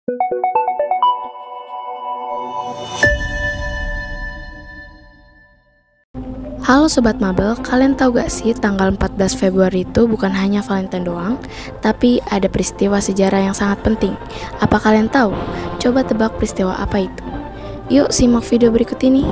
Halo Sobat Mabel, kalian tahu gak sih tanggal 14 Februari itu bukan hanya Valentine doang, tapi ada peristiwa sejarah yang sangat penting. Apa kalian tahu? Coba tebak peristiwa apa itu. Yuk simak video berikut ini.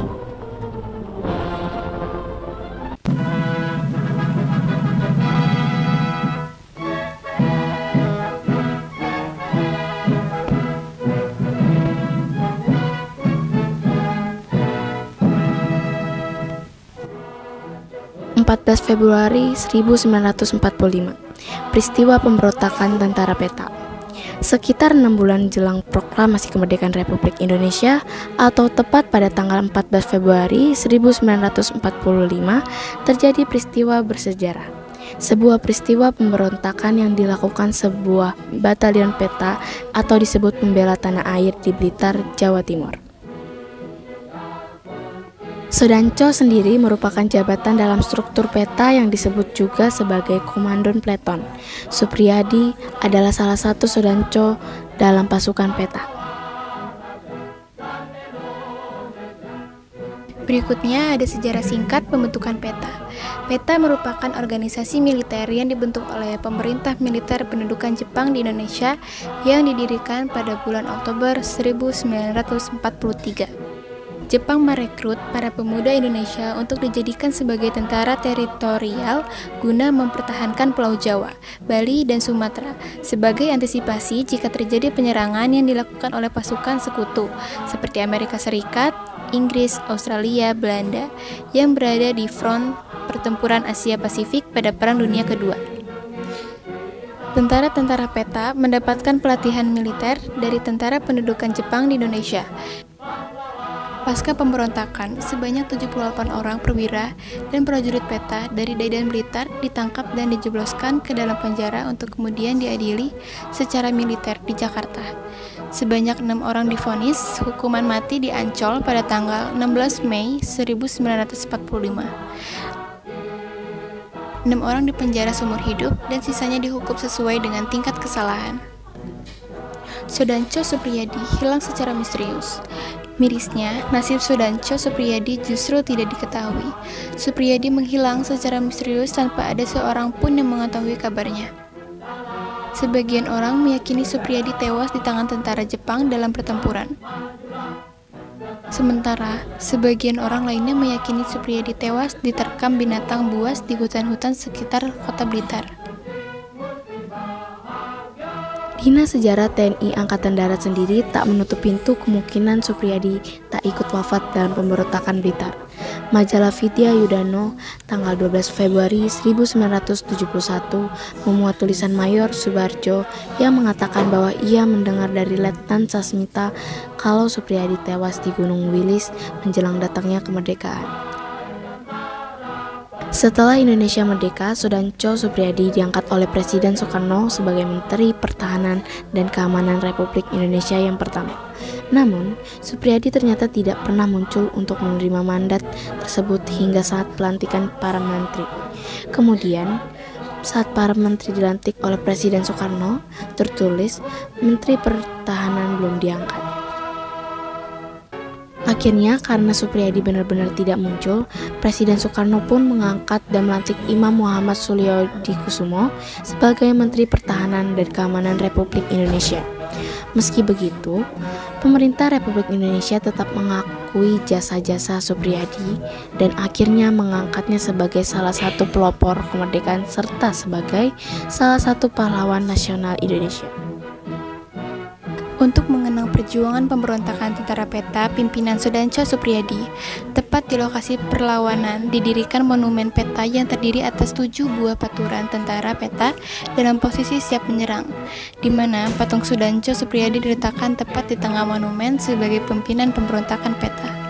Februari 1945, peristiwa pemberontakan tentara peta. Sekitar 6 bulan jelang proklamasi kemerdekaan Republik Indonesia atau tepat pada tanggal 14 Februari 1945 terjadi peristiwa bersejarah. Sebuah peristiwa pemberontakan yang dilakukan sebuah batalion peta atau disebut pembela tanah air di Blitar, Jawa Timur. Sodanco sendiri merupakan jabatan dalam struktur peta yang disebut juga sebagai Komandon Pleton. Supriyadi adalah salah satu Sodanco dalam pasukan peta. Berikutnya ada sejarah singkat pembentukan peta. Peta merupakan organisasi militer yang dibentuk oleh pemerintah militer pendudukan Jepang di Indonesia yang didirikan pada bulan Oktober 1943. Jepang merekrut para pemuda Indonesia untuk dijadikan sebagai tentara teritorial guna mempertahankan Pulau Jawa, Bali, dan Sumatera sebagai antisipasi jika terjadi penyerangan yang dilakukan oleh pasukan sekutu seperti Amerika Serikat, Inggris, Australia, Belanda yang berada di front pertempuran Asia Pasifik pada Perang Dunia Kedua. Tentara-tentara peta mendapatkan pelatihan militer dari tentara pendudukan Jepang di Indonesia. Pasca pemberontakan, sebanyak 78 orang perwira dan prajurit peta dari Dai dan Blitar ditangkap dan dijebloskan ke dalam penjara untuk kemudian diadili secara militer di Jakarta. Sebanyak 6 orang divonis hukuman mati di Ancol pada tanggal 16 Mei 1945. 6 orang dipenjara seumur hidup dan sisanya dihukum sesuai dengan tingkat kesalahan. Sodanco Supriyadi hilang secara misterius. Mirisnya, nasib Sodanco Supriyadi justru tidak diketahui. Supriyadi menghilang secara misterius tanpa ada seorang pun yang mengetahui kabarnya. Sebagian orang meyakini Supriyadi tewas di tangan tentara Jepang dalam pertempuran. Sementara, sebagian orang lainnya meyakini Supriyadi tewas diterkam binatang buas di hutan-hutan sekitar kota Blitar. Dinas Sejarah TNI Angkatan Darat sendiri tak menutup pintu kemungkinan Supriyadi tak ikut wafat dalam pemberontakan Blitar. Majalah Vidya Yudano tanggal 12 Februari 1971 memuat tulisan Mayor Subarjo yang mengatakan bahwa ia mendengar dari Letnan Sasmita kalau Supriyadi tewas di Gunung Wilis menjelang datangnya kemerdekaan. Setelah Indonesia merdeka, Sodanco Supriyadi diangkat oleh Presiden Soekarno sebagai Menteri Pertahanan dan Keamanan Republik Indonesia yang pertama. Namun, Supriyadi ternyata tidak pernah muncul untuk menerima mandat tersebut hingga saat pelantikan para menteri. Kemudian, saat para menteri dilantik oleh Presiden Soekarno, tertulis Menteri Pertahanan belum diangkat. Akhirnya, karena Supriyadi benar-benar tidak muncul, Presiden Soekarno pun mengangkat dan melantik Imam Muhammad Suliodikusumo sebagai Menteri Pertahanan dan Keamanan Republik Indonesia. Meski begitu, pemerintah Republik Indonesia tetap mengakui jasa-jasa Supriyadi dan akhirnya mengangkatnya sebagai salah satu pelopor kemerdekaan serta sebagai salah satu pahlawan nasional Indonesia. Untuk mengenang perjuangan pemberontakan tentara peta pimpinan Sodanco Supriyadi, tepat di lokasi perlawanan didirikan monumen peta yang terdiri atas 7 buah paturan tentara peta dalam posisi siap menyerang, di mana patung Sodanco Supriyadi diletakkan tepat di tengah monumen sebagai pimpinan pemberontakan peta.